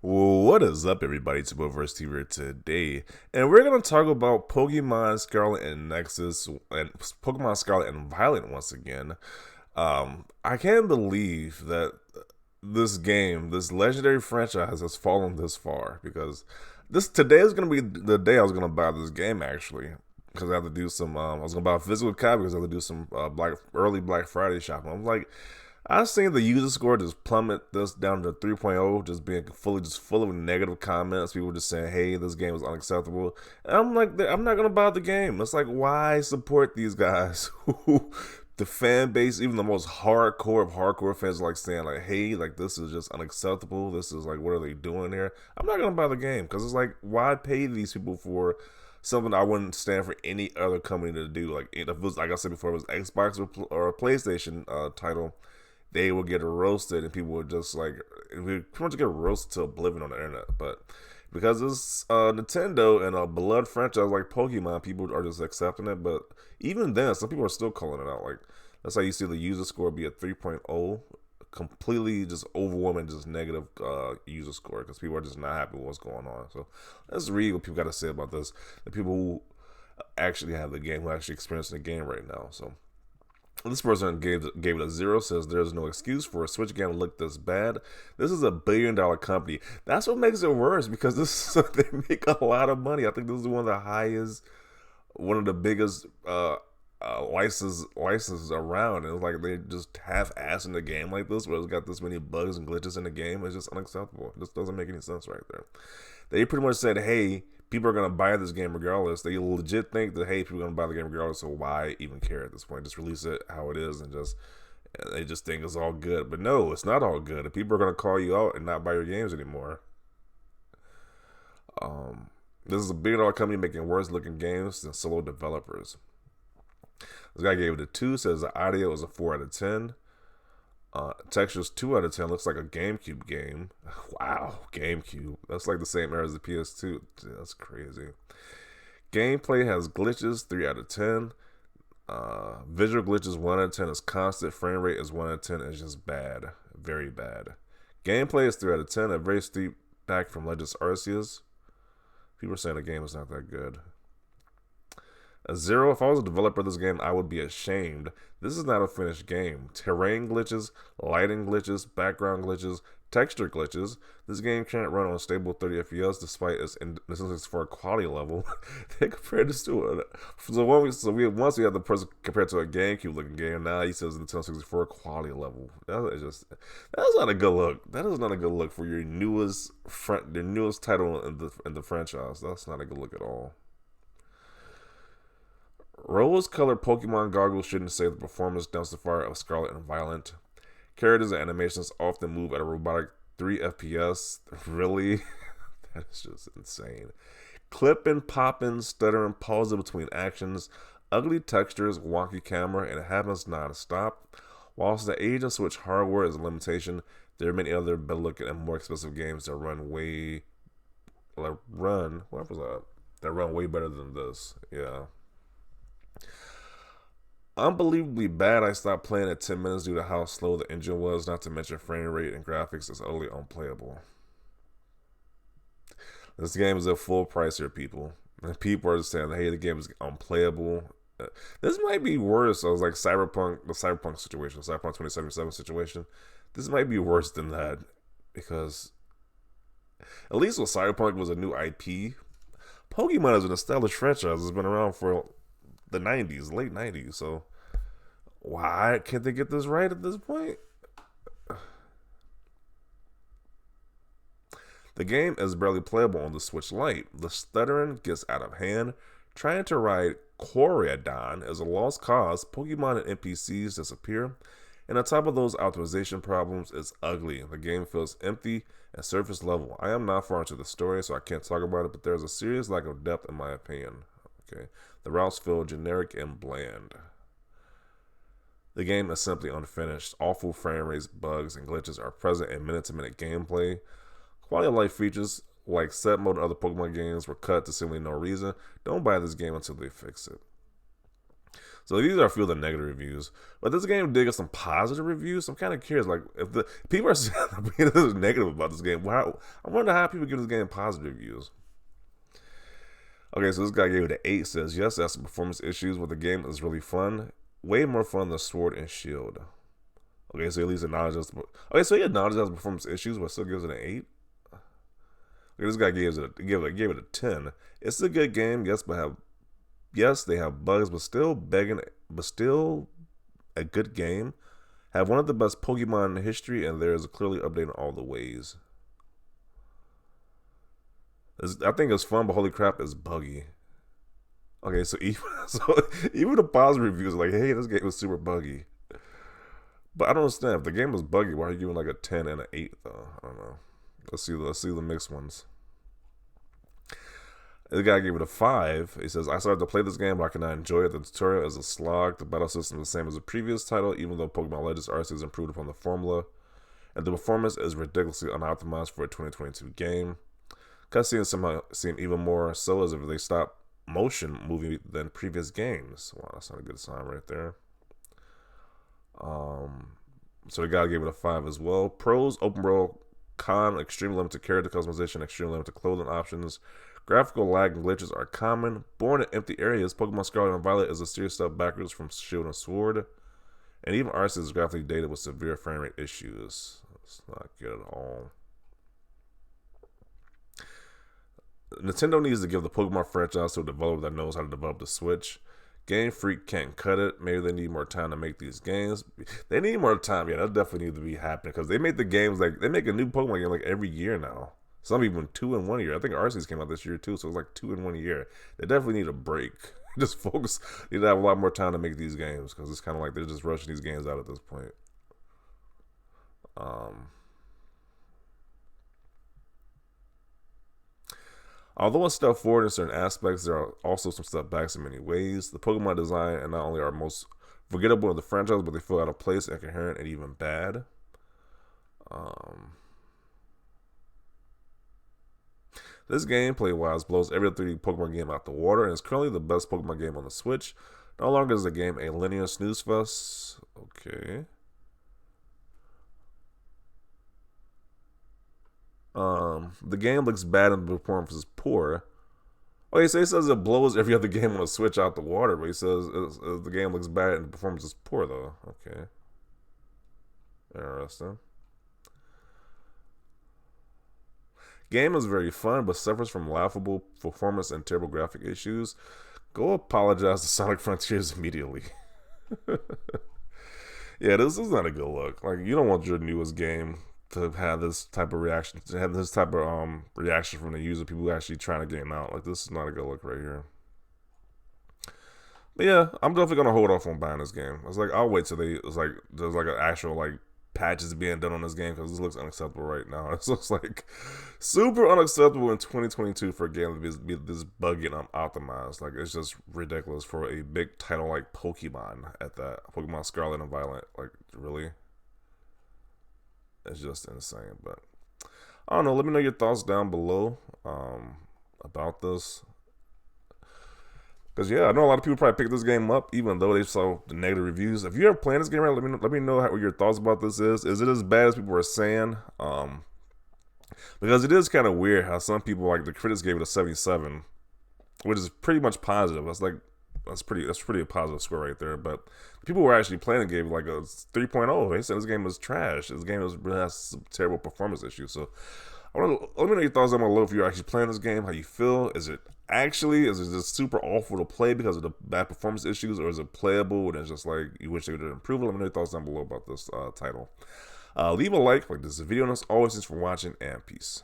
Well, what is up, everybody? It's Verse TV today, and we're gonna talk about Pokemon Scarlet and Nexus and Pokemon Scarlet and Violet once again. I can't believe that this game, this legendary franchise, has fallen this far because this today is gonna be the day I was gonna buy this game actually because I have to do some. I was gonna buy a physical copy because I have to do some early Black Friday shopping. I'm like. I've seen the user score just plummet this down to 3.0, just being just full of negative comments. People just saying, "Hey, this game is unacceptable." And I'm like, I'm not gonna buy the game. It's like, why support these guys? The fan base, even the most hardcore of hardcore fans, like saying, like, "Hey, like this is just unacceptable. This is like, what are they doing here?" I'm not gonna buy the game because it's like, why pay these people for something I wouldn't stand for any other company to do? Like, if it was, like I said before, it was Xbox or a PlayStation title, they would get roasted and people would just like we pretty much get roasted to oblivion on the internet. But because it's Nintendo and a beloved franchise like Pokemon, people are just accepting it. But even then, some people are still calling it out. Like that's how you see the user score be at 3.0, completely just overwhelming, just negative user score because people are just not happy with what's going on. So let's read what people got to say about this. The people who actually have the game, who actually experiencing the game right now. So this person gave it a 0, says there's no excuse for a Switch game to look this bad. This is $1 billion company. That's what makes it worse because they make a lot of money. I think this is one of the highest, one of the biggest licenses around. And it's like they just half-assing the game like this, where it's got this many bugs and glitches in the game. It's just unacceptable. This doesn't make any sense right there. They pretty much said, hey, people are going to buy this game regardless. They legit think that, hey, people are going to buy the game regardless, so why even care at this point? Just release it how it is and they just think it's all good. But no, it's not all good. And people are going to call you out and not buy your games anymore. This is a $1 billion company making worse looking games than solo developers. This guy gave it a 2, says the audio is a 4 out of 10. Textures 2 out of 10. Looks like a GameCube game. Wow, GameCube. That's like the same era as the PS2. That's crazy. Gameplay has glitches, 3 out of 10. Visual glitches 1 out of 10 is constant. Frame rate is 1 out of 10. It's just bad, very bad. Gameplay is 3 out of 10. A very steep back from Legends Arceus. People are saying the game is not that good. A 0, if I was a developer of this game, I would be ashamed. This is not a finished game. Terrain glitches, lighting glitches, background glitches, texture glitches. This game can't run on a stable 30 FPS despite its necessities for a quality level. They compared this to it. Once we have the person compared to a GameCube looking game, now he says Nintendo 64 quality level. That's not a good look. That is not a good look for your newest title in the franchise. That's not a good look at all. Rose-colored Pokemon goggles shouldn't save the performance down the fire of Scarlet and Violet. Characters and animations often move at a robotic 3 FPS. Really? That is just insane. Clipping, popping, stuttering, pausing between actions, ugly textures, wonky camera, and it happens non-stop. Whilst the age of Switch hardware is a limitation, there are many other better-looking and more expensive games that run way better than this. Yeah. Unbelievably bad. I stopped playing at 10 minutes due to how slow the engine was, not to mention frame rate and graphics is utterly unplayable. This game is at full price here, people. And people are just saying, hey, the game is unplayable. This might be worse. I was like the Cyberpunk situation, Cyberpunk 2077 situation. This might be worse than that because at least with Cyberpunk was a new IP. Pokemon is an established franchise. It's been around for the 90s, late 90s. So why can't they get this right at this point? The game is barely playable on the Switch Lite. The stuttering gets out of hand. Trying to ride Koreadon is a lost cause. Pokemon and NPCs disappear. And on top of those optimization problems, it's ugly. The game feels empty and surface level. I am not far into the story, so I can't talk about it, but there's a serious lack of depth in my opinion. Okay, the routes feel generic and bland. The game is simply unfinished. Awful frame rates, bugs, and glitches are present in minute-to-minute gameplay. Quality of life features like set mode and other Pokemon games were cut to seemingly no reason. Don't buy this game until they fix it. So these are a few of the negative reviews. But this game did get some positive reviews. So I'm kind of curious, like if the people are saying this is negative about this game, I wonder how people give this game positive reviews. Okay, so this guy gave it an 8. Says yes, that's some performance issues, but the game is really fun. Way more fun than Sword and Shield. Okay, so at least acknowledges. Okay, so he acknowledges performance issues, but still gives it an 8. Okay, this guy gave it a 10. It's a good game, yes, they have bugs, but still a good game. Have one of the best Pokemon in history, and there is a clearly update in all the ways. I think it's fun, but holy crap, it's buggy. Okay, so even the positive reviews are like, hey, this game was super buggy. But I don't understand. If the game was buggy, why are you giving like a 10 and an 8 though? I don't know. Let's see the mixed ones. The guy gave it a 5. He says, I started to play this game, but I cannot enjoy it. The tutorial is a slog. The battle system is the same as the previous title, even though Pokemon Legends Arceus has improved upon the formula. And the performance is ridiculously unoptimized for a 2022 game. Cutscenes somehow seem even more so as if they stop motion movie than previous games. Wow, that's not a good sign right there. So the guy gave it a 5 as well. Pros, open world, con, extreme limited character customization, extreme limited clothing options. Graphical lag and glitches are common. Born in empty areas, Pokemon Scarlet and Violet is a serious step backwards from Shield and Sword. And even Arceus is graphically dated with severe frame rate issues. It's not good at all. Nintendo needs to give the Pokemon franchise to a developer that knows how to develop the Switch. Game Freak can't cut it. Maybe they need more time to make these games. They need more time. Yeah, that definitely needs to be happening because they make the games like they make a new Pokemon game like every year now. Some even 2 in 1 year. I think Arceus came out this year too, so it's like 2 in 1 year. They definitely need a break. Just focus. Need to have a lot more time to make these games because it's kind of like they're just rushing these games out at this point. Although a step forward in certain aspects, there are also some step backs in many ways. The Pokemon design and not only are most forgettable in the franchise, but they feel out of place, incoherent, and even bad. This gameplay-wise blows every 3D Pokemon game out the water and is currently the best Pokemon game on the Switch. No longer is the game a linear snooze fest. Okay. The game looks bad and the performance is poor. Okay, so he says it blows every other game on the Switch out the water, but he says the game looks bad and the performance is poor, though. Okay. Interesting. Game is very fun, but suffers from laughable performance and terrible graphic issues. Go apologize to Sonic Frontiers immediately. Yeah, this is not a good look. Like, you don't want your newest game to have this type of reaction, reaction from the user, people actually trying to game out. Like, this is not a good look right here. But yeah, I'm definitely gonna hold off on buying this game. It's like I'll wait till there's like an actual like patches being done on this game because this looks unacceptable right now. It looks like super unacceptable in 2022 for a game to be this buggy and optimized. Like, it's just ridiculous for a big title like Pokemon at that. Pokemon Scarlet and Violet. Like, really? It's just insane. But I don't know. Let me know your thoughts down below about this. Because yeah, I know a lot of people probably picked this game up, even though they saw the negative reviews. If you're ever playing this game, right, let me know what your thoughts about this is. Is it as bad as people are saying? Because it is kind of weird how some people, like the critics, gave it a 77, which is pretty much positive. That's pretty a positive score right there. But the people who were actually playing it gave it like a 3.0. They said this game was trash. This game has some terrible performance issues. So let me know your thoughts down below if you're actually playing this game, how you feel. Is it just super awful to play because of the bad performance issues, or is it playable and it's just like you wish they would improve it? Let me know your thoughts down below about this title. Leave a like this video, and as always, thanks for watching, and peace.